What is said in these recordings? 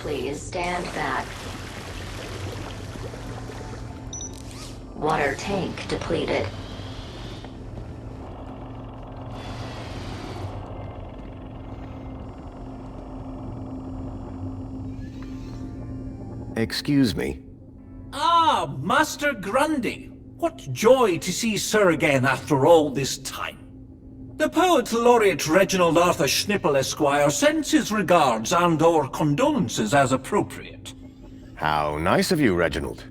Please stand back. Water tank depleted. Excuse me. Ah, Master Grundy. What joy to see Sir again after all this time. The Poet Laureate Reginald Arthur Schnippel Esquire sends his regards and/or condolences as appropriate. How nice of you, Reginald.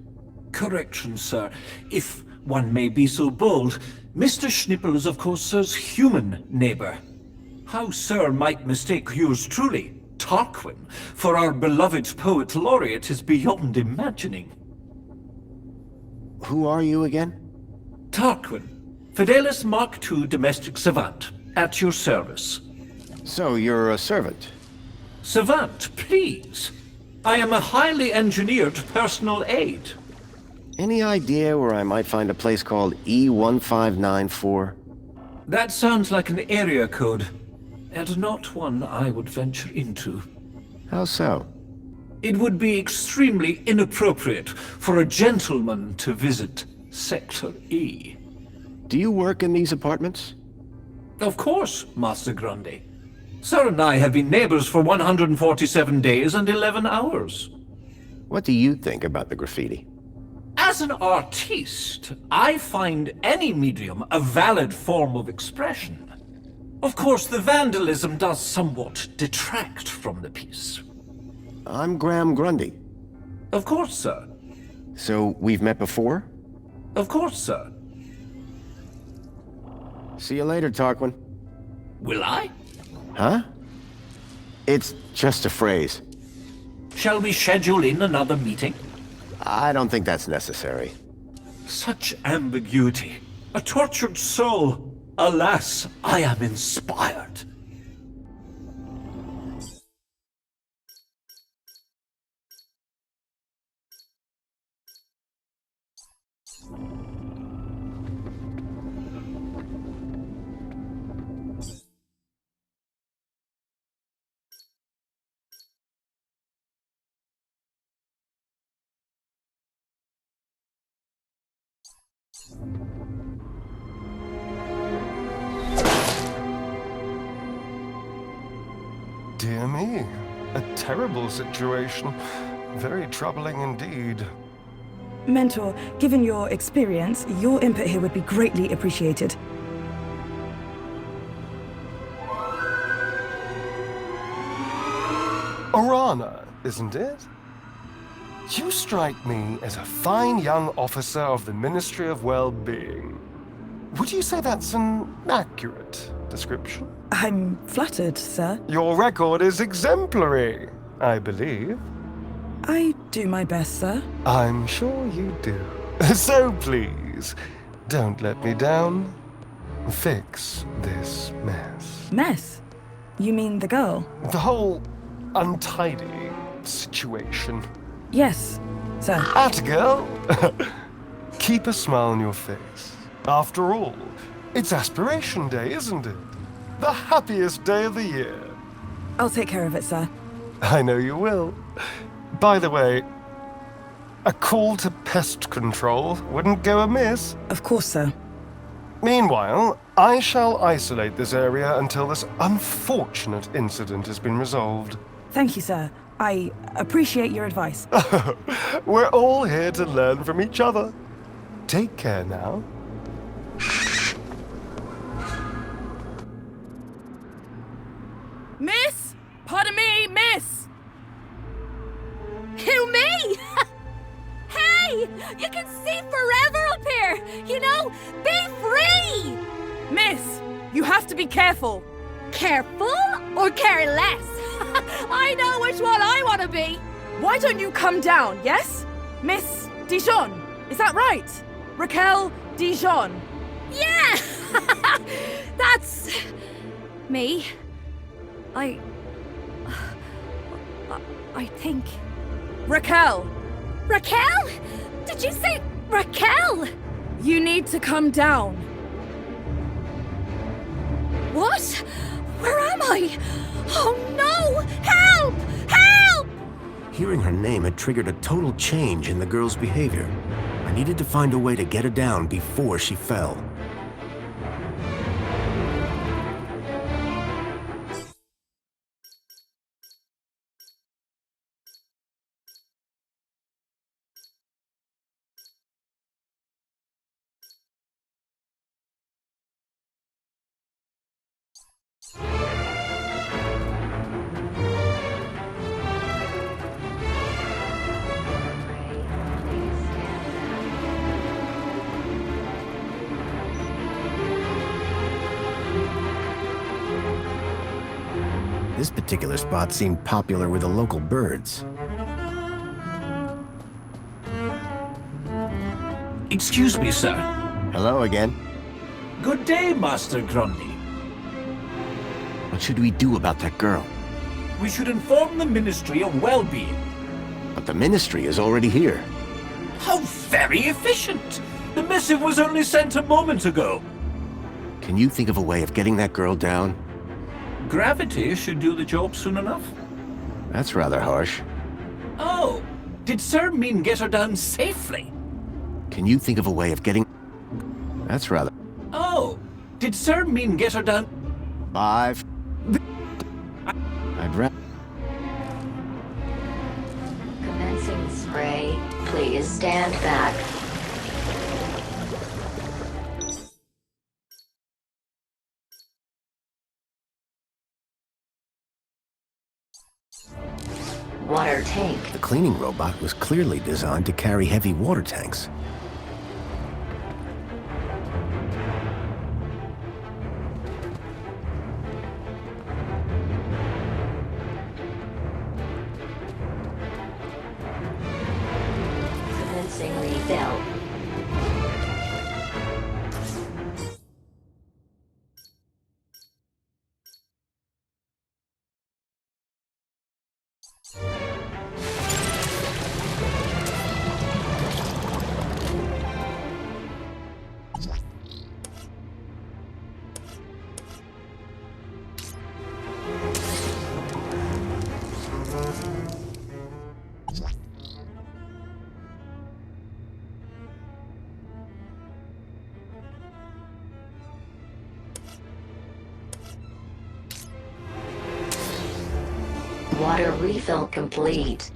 Correction, sir. If one may be so bold, Mr. Schnippel is of course Sir's human neighbor. How Sir might mistake yours truly, Tarquin, for our beloved Poet Laureate is beyond imagining. Who are you again? Tarquin, Fidelis Mark II domestic savant, at your service. So, you're a servant? Savant, please. I am a highly engineered personal aid. Any idea where I might find a place called E1594? That sounds like an area code, and not one I would venture into. How so? It would be extremely inappropriate for a gentleman to visit Sector E. Do you work in these apartments? Of course, Master Grundy. Sir and I have been neighbors for 147 days and 11 hours. What do you think about the graffiti? As an artiste, I find any medium a valid form of expression. Of course, the vandalism does somewhat detract from the piece. I'm Graham Grundy. Of course, sir. So, we've met before? Of course, sir. See you later, Tarquin. Will I? Huh? It's just a phrase. Shall we schedule in another meeting? I don't think that's necessary. Such ambiguity. A tortured soul. Alas, I am inspired. Dear me, a terrible situation. Very troubling indeed. Mentor, given your experience, your input here would be greatly appreciated. Orana, isn't it? You strike me as a fine young officer of the Ministry of Well-Being. Would you say that's an accurate description? I'm flattered, sir. Your record is exemplary, I believe. I do my best, sir. I'm sure you do. So please, don't let me down. Fix this mess. Mess? You mean the girl? The whole untidy situation. Yes, sir. Atta girl! Keep a smile on your face. After all, it's Aspiration Day, isn't it? The happiest day of the year. I'll take care of it, sir. I know you will. By the way, a call to pest control wouldn't go amiss. Of course, sir. Meanwhile, I shall isolate this area until this unfortunate incident has been resolved. Thank you, sir. I appreciate your advice. We're all here to learn from each other. Take care now. Miss? Pardon me, miss! Who, me? Hey! You can see forever up here! You know, be free! Miss, you have to be careful. Careful or careless? I know which one I want to be! Why don't you come down, yes? Miss Dijon, is that right? Raquel Dijon. Yeah! That's... me. I think... Raquel, Raquel? Did you say Raquel? you need to come down. What? Where am I? Oh no! Help! Help! Hearing her name had triggered a total change in the girl's behavior. I needed to find a way to get her down before she fell. This particular spot seemed popular with the local birds. Excuse me, sir. Hello again. Good day, Master Grundy. What should we do about that girl? We should inform the Ministry of Well-being. But the Ministry is already here. How very efficient! The missive was only sent a moment ago. Can you think of a way of getting that girl down? Gravity should do the job soon enough. That's rather harsh. Oh, did Sir mean get her down safely? Can you think of a way of getting... That's rather... Oh, did Sir mean get her down... 5... I'd rather... Commencing spray. Please stand back. Water tank. The cleaning robot was clearly designed to carry heavy water tanks. Commencing refill. Water refill complete.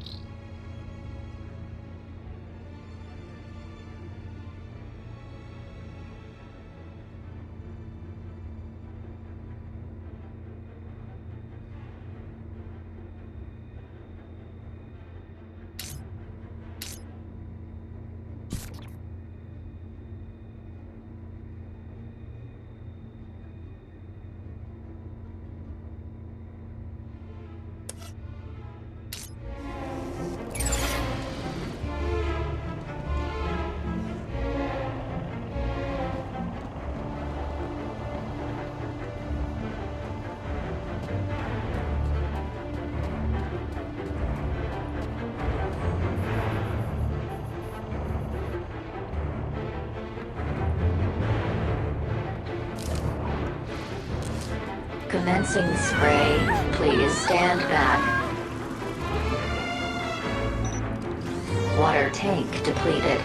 Commencing spray. Please stand back. Water tank depleted.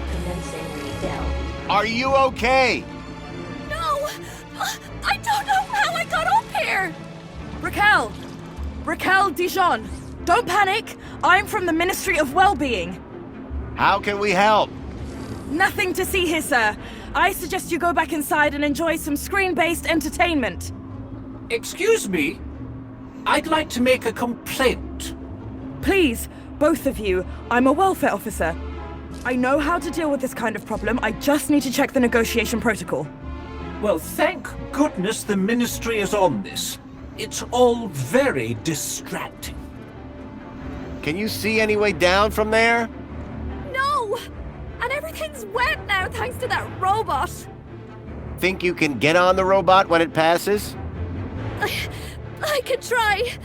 Commencing refill. Are you okay? No! I don't know how I got up here! Raquel! Raquel Dijon! Don't panic! I'm from the Ministry of Well-being. How can we help? Nothing to see here, sir. I suggest you go back inside and enjoy some screen-based entertainment. Excuse me? I'd like to make a complaint. Please, both of you, I'm a welfare officer. I know how to deal with this kind of problem. I just need to check the negotiation protocol. Well, thank goodness the Ministry is on this. It's all very distracting. Can you see any way down from there? No! And everything's wet now thanks to that robot. Think you can get on the robot when it passes? I could try.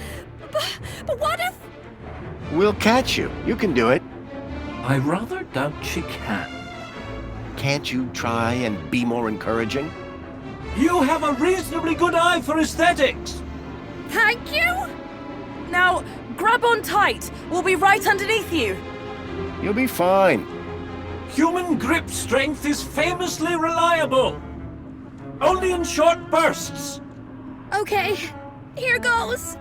But what if... We'll catch you. You can do it. I rather doubt she can. Can't you try and be more encouraging? You have a reasonably good eye for aesthetics. Thank you? Now, grab on tight. We'll be right underneath you. You'll be fine. Human grip strength is famously reliable. Only in short bursts. Okay, here goes.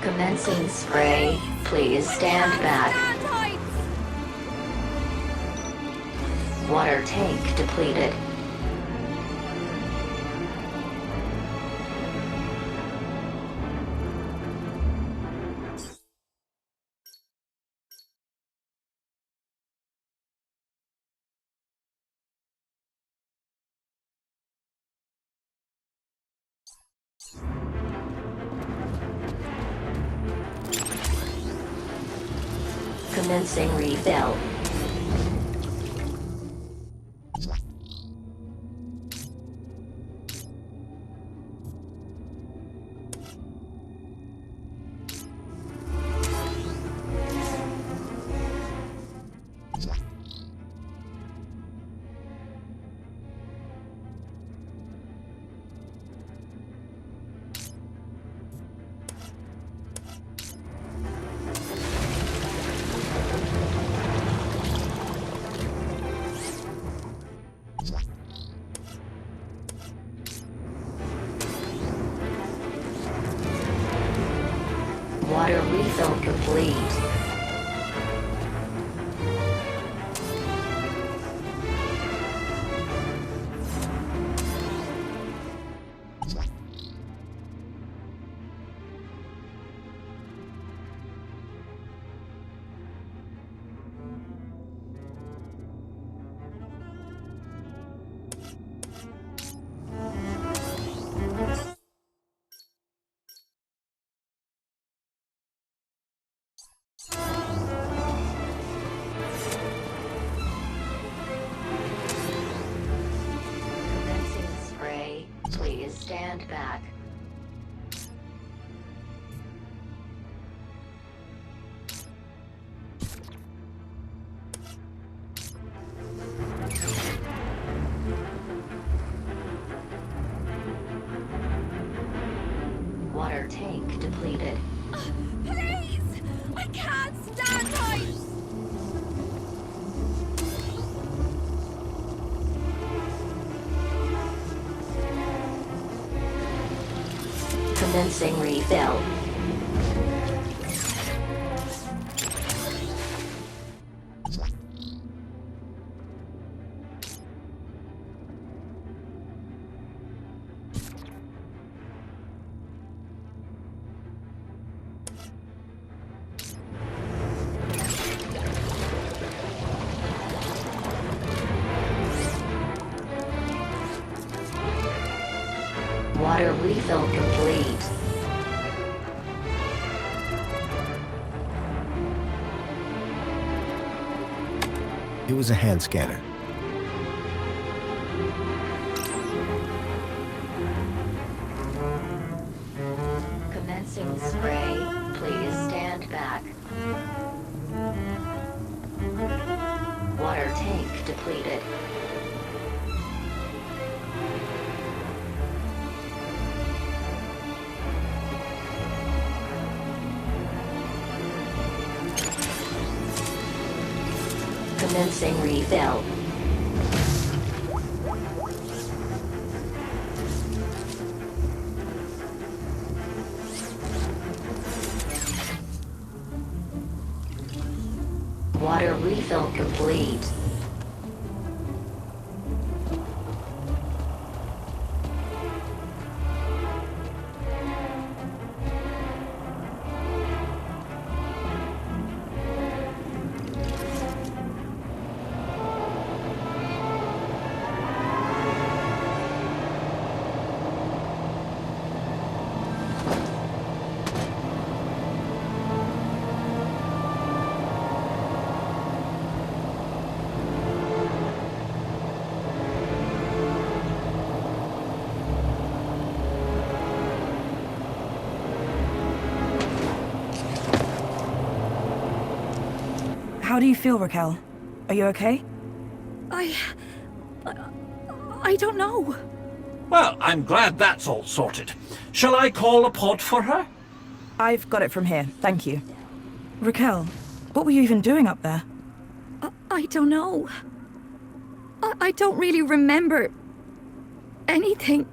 Commencing spray. Please stand back. Stand tight. Water tank depleted. Commencing refill. Water refill complete. Commencing spray. Please stand back. Water tank depleted. Please! I can't stand tight! Commencing refill. Water refill complete. It was a hand scanner. Commencing spray. Please stand back. Water tank depleted. Commencing refill. Water refill complete. How do you feel, Raquel? Are you okay? I don't know. Well, I'm glad that's all sorted. Shall I call a pod for her? I've got it from here, thank you. Raquel, what were you even doing up there? I don't know. I don't really remember anything.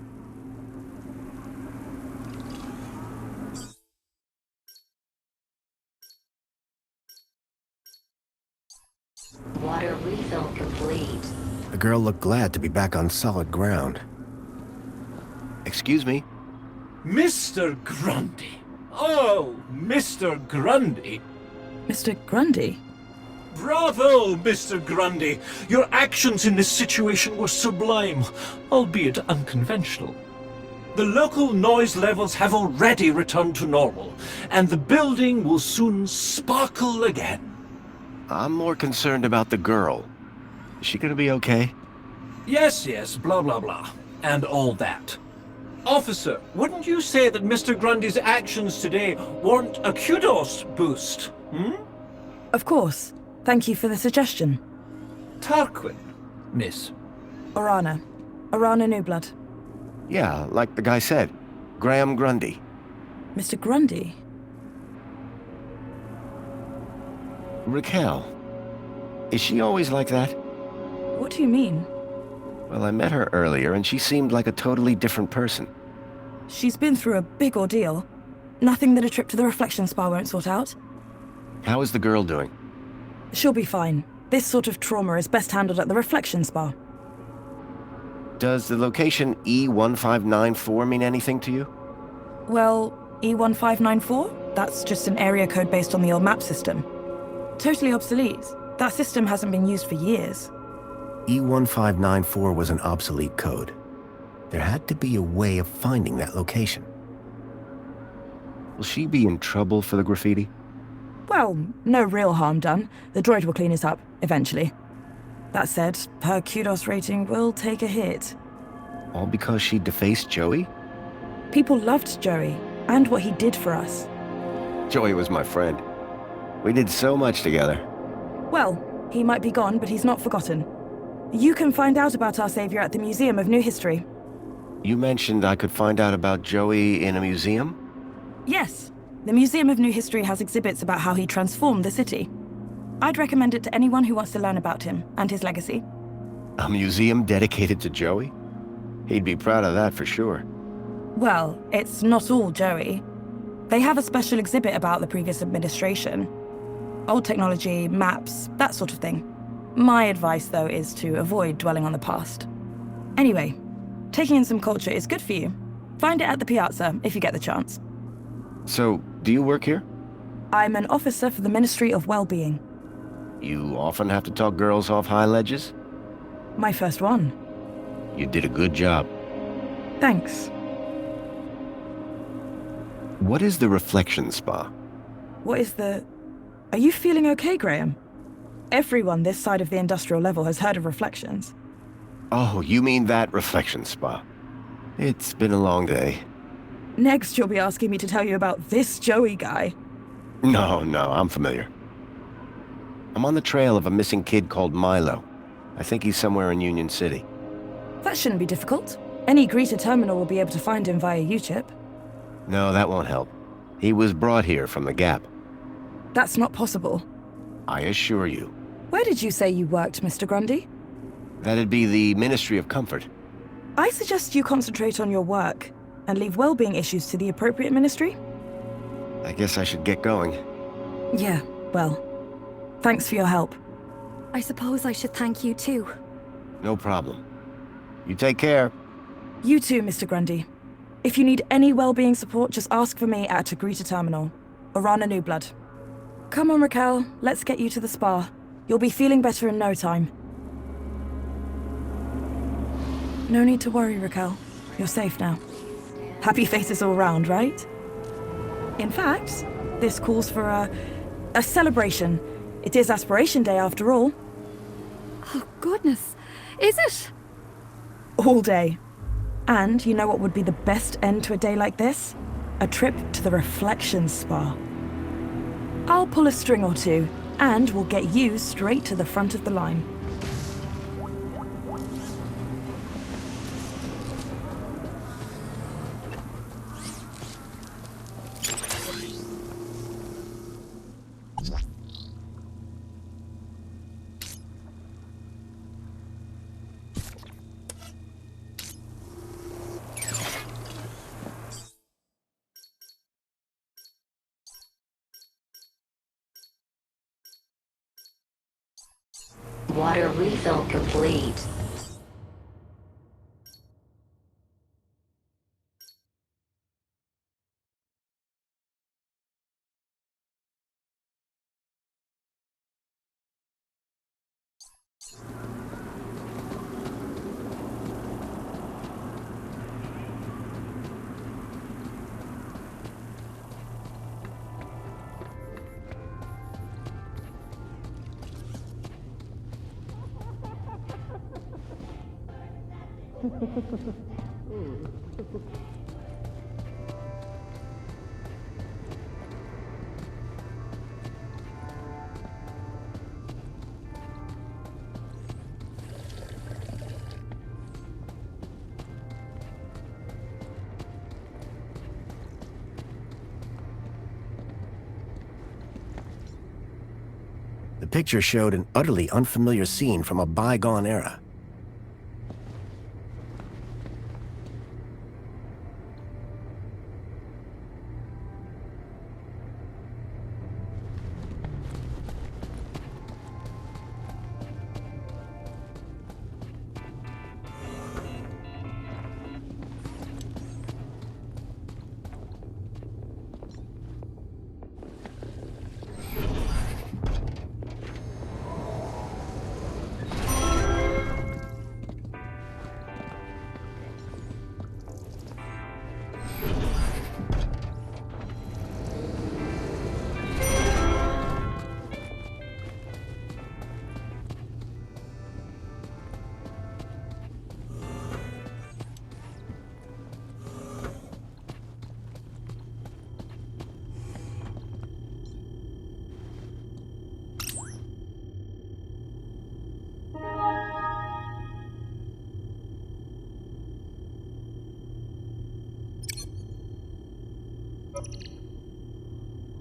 Water refill complete. The girl looked glad to be back on solid ground. Excuse me? Mr. Grundy. Oh, Mr. Grundy. Mr. Grundy? Bravo, Mr. Grundy. Your actions in this situation were sublime, albeit unconventional. The local noise levels have already returned to normal, and the building will soon sparkle again. I'm more concerned about the girl. Is she gonna be okay? Yes, blah blah blah, and all that. Officer, wouldn't you say that Mr. Grundy's actions today warrant a kudos boost, Of course. Thank you for the suggestion. Tarquin, miss. Orana. Orana Newblood. Yeah, like the guy said. Graham Grundy. Mr. Grundy? Raquel. Is she always like that? What do you mean? Well, I met her earlier and she seemed like a totally different person. She's been through a big ordeal. Nothing that a trip to the reflection spa won't sort out. How is the girl doing? She'll be fine. This sort of trauma is best handled at the reflection spa. Does the location E1594 mean anything to you? Well, E1594? That's just an area code based on the old map system. Totally obsolete. That system hasn't been used for years. E1594 was an obsolete code. There had to be a way of finding that location. Will she be in trouble for the graffiti? Well, no real harm done. The droid will clean it up, eventually. That said, her kudos rating will take a hit. All because she defaced Joey? People loved Joey, and what he did for us. Joey was my friend. We did so much together. Well, he might be gone, but he's not forgotten. You can find out about our savior at the Museum of New History. You mentioned I could find out about Joey in a museum? Yes. The Museum of New History has exhibits about how he transformed the city. I'd recommend it to anyone who wants to learn about him and his legacy. A museum dedicated to Joey? He'd be proud of that for sure. Well, it's not all Joey. They have a special exhibit about the previous administration. Old technology, maps, that sort of thing. My advice, though, is to avoid dwelling on the past. Anyway, taking in some culture is good for you. Find it at the Piazza if you get the chance. So, do you work here? I'm an officer for the Ministry of Well-Being. You often have to talk girls off high ledges? My first one. You did a good job. Thanks. What is the reflection spa? What is the... Are you feeling okay, Graham? Everyone this side of the industrial level has heard of reflections. Oh, you mean that reflection spa. It's been a long day. Next, you'll be asking me to tell you about this Joey guy. No, I'm familiar. I'm on the trail of a missing kid called Milo. I think he's somewhere in Union City. That shouldn't be difficult. Any Greta terminal will be able to find him via U-chip. No, that won't help. He was brought here from the Gap. That's not possible. I assure you. Where did you say you worked, Mr. Grundy? That'd be the Ministry of Comfort. I suggest you concentrate on your work and leave well-being issues to the appropriate ministry. I guess I should get going. Yeah, well, thanks for your help. I suppose I should thank you too. No problem. You take care. You too, Mr. Grundy. If you need any well-being support, just ask for me at Greta Terminal. Orana Newblood. Come on, Raquel. Let's get you to the spa. You'll be feeling better in no time. No need to worry, Raquel. You're safe now. Happy faces all round, right? In fact, this calls for a celebration. It is Aspiration Day after all. Oh, goodness. Is it? All day. And you know what would be the best end to a day like this? A trip to the Reflection Spa. I'll pull a string or two. And we'll get you straight to the front of the line. Water refill complete. The picture showed an utterly unfamiliar scene from a bygone era.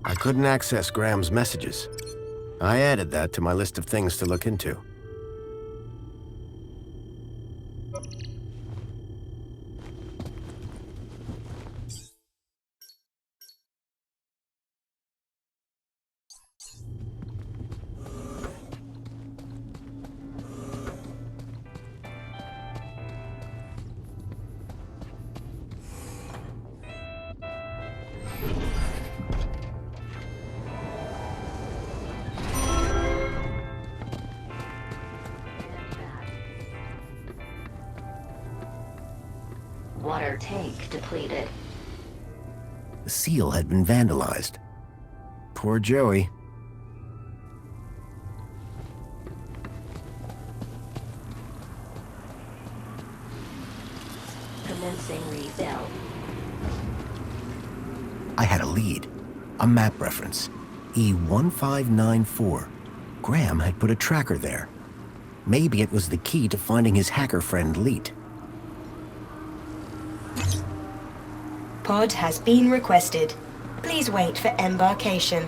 I couldn't access Graham's messages. I added that to my list of things to look into. Water tank depleted. The seal had been vandalized. Poor Joey. Commencing refill. I had a lead. A map reference. E1594. Graham had put a tracker there. Maybe it was the key to finding his hacker friend, Leet. Pod has been requested. Please wait for embarkation.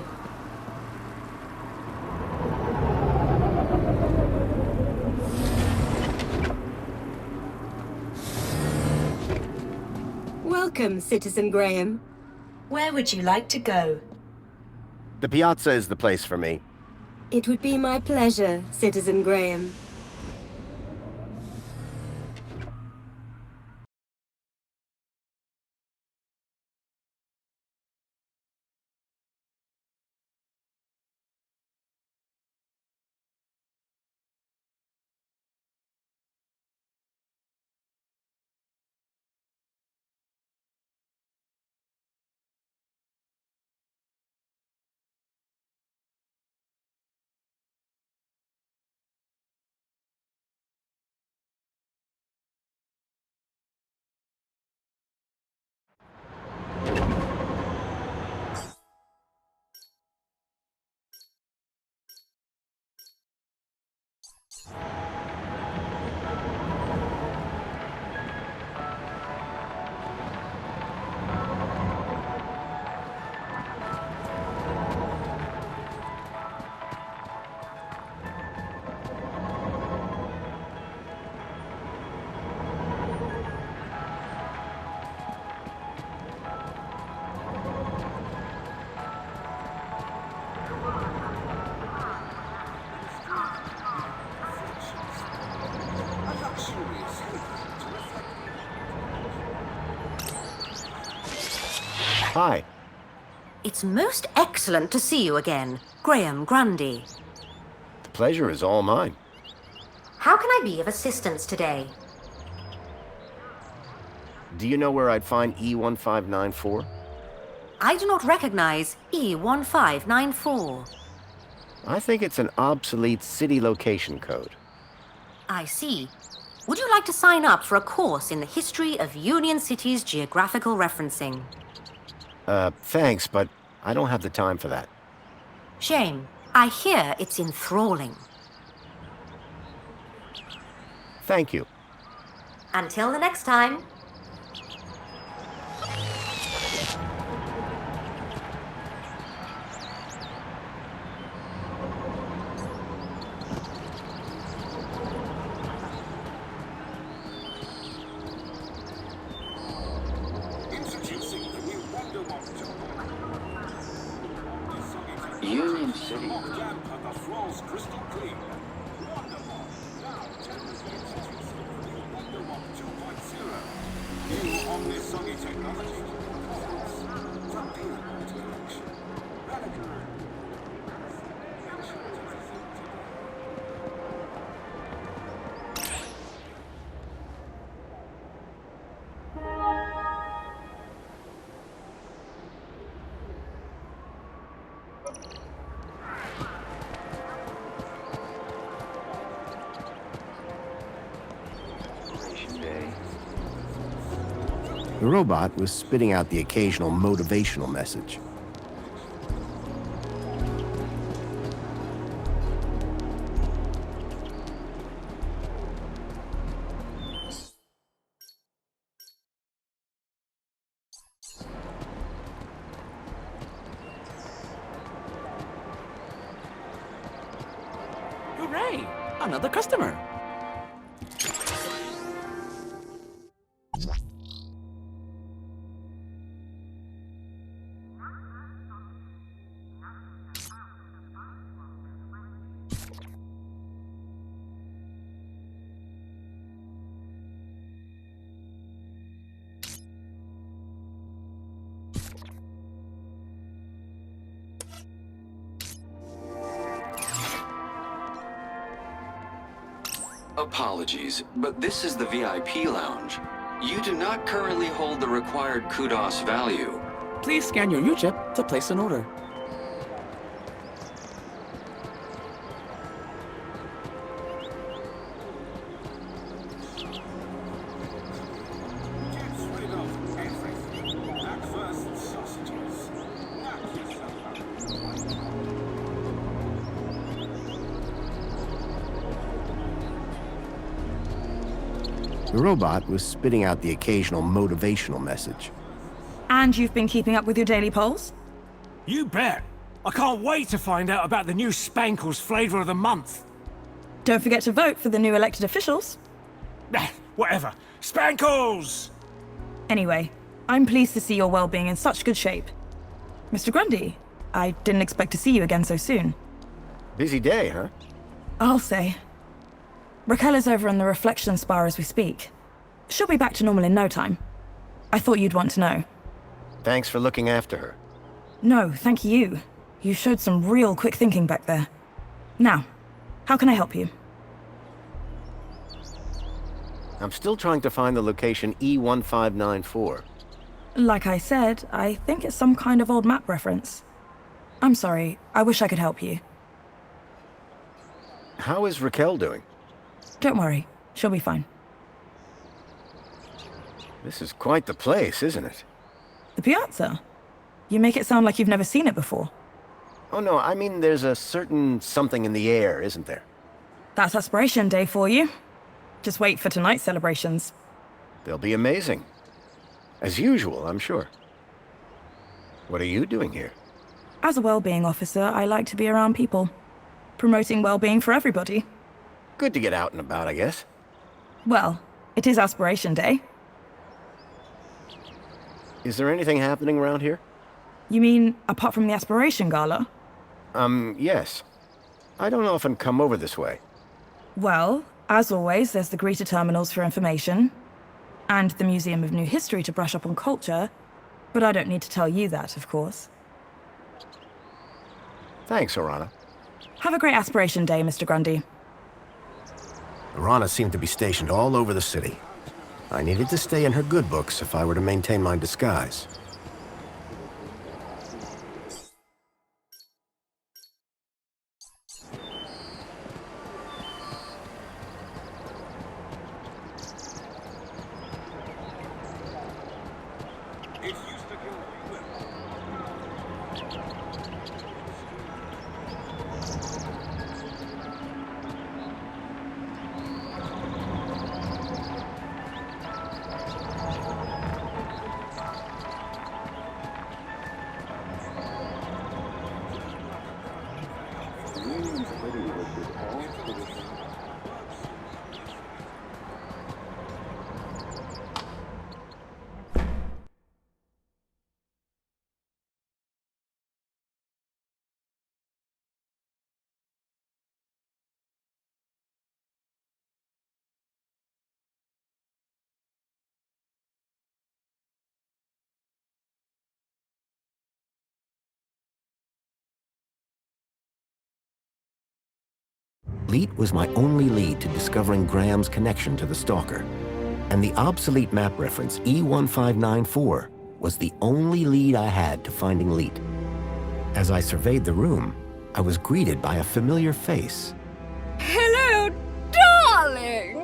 Welcome, Citizen Graham. Where would you like to go? The piazza is the place for me. It would be my pleasure, Citizen Graham. Hi. It's most excellent to see you again, Graham Grundy. The pleasure is all mine. How can I be of assistance today? Do you know where I'd find E1594? I do not recognize E1594. I think it's an obsolete city location code. I see. Would you like to sign up for a course in the history of Union City's geographical referencing? Thanks, but I don't have the time for that. Shame. I hear it's enthralling. Thank you. Until the next time. Union City. The robot was spitting out the occasional motivational message. Hooray! Another customer! Apologies, but this is the VIP lounge. You do not currently hold the required kudos value. Please scan your U-chip to place an order. The robot was spitting out the occasional motivational message. And you've been keeping up with your daily polls? You bet. I can't wait to find out about the new Spankles flavor of the month. Don't forget to vote for the new elected officials. Whatever. Spankles! Anyway, I'm pleased to see your well-being in such good shape. Mr. Grundy, I didn't expect to see you again so soon. Busy day, huh? I'll say. Raquel is over in the reflection spar as we speak. She'll be back to normal in no time. I thought you'd want to know. Thanks for looking after her. No, thank you. You showed some real quick thinking back there. Now, how can I help you? I'm still trying to find the location E1594. Like I said, I think it's some kind of old map reference. I'm sorry, I wish I could help you. How is Raquel doing? Don't worry, she'll be fine. This is quite the place, isn't it? The piazza? You make it sound like you've never seen it before. Oh no, I mean there's a certain something in the air, isn't there? That's Aspiration Day for you. Just wait for tonight's celebrations. They'll be amazing. As usual, I'm sure. What are you doing here? As a well-being officer, I like to be around people. Promoting well-being for everybody. Good to get out and about, I guess. Well, it is Aspiration Day. Is there anything happening around here? You mean, apart from the Aspiration Gala? Yes. I don't often come over this way. Well, as always, there's the greeter terminals for information, and the Museum of New History to brush up on culture, But I don't need to tell you that, of course. Thanks, Orana. Have a great aspiration day, Mr. Grundy. Orana seemed to be stationed all over the city. I needed to stay in her good books if I were to maintain my disguise. Leet was my only lead to discovering Graham's connection to the Stalker. And the obsolete map reference E1594 was the only lead I had to finding Leet. As I surveyed the room, I was greeted by a familiar face. Hello, darling!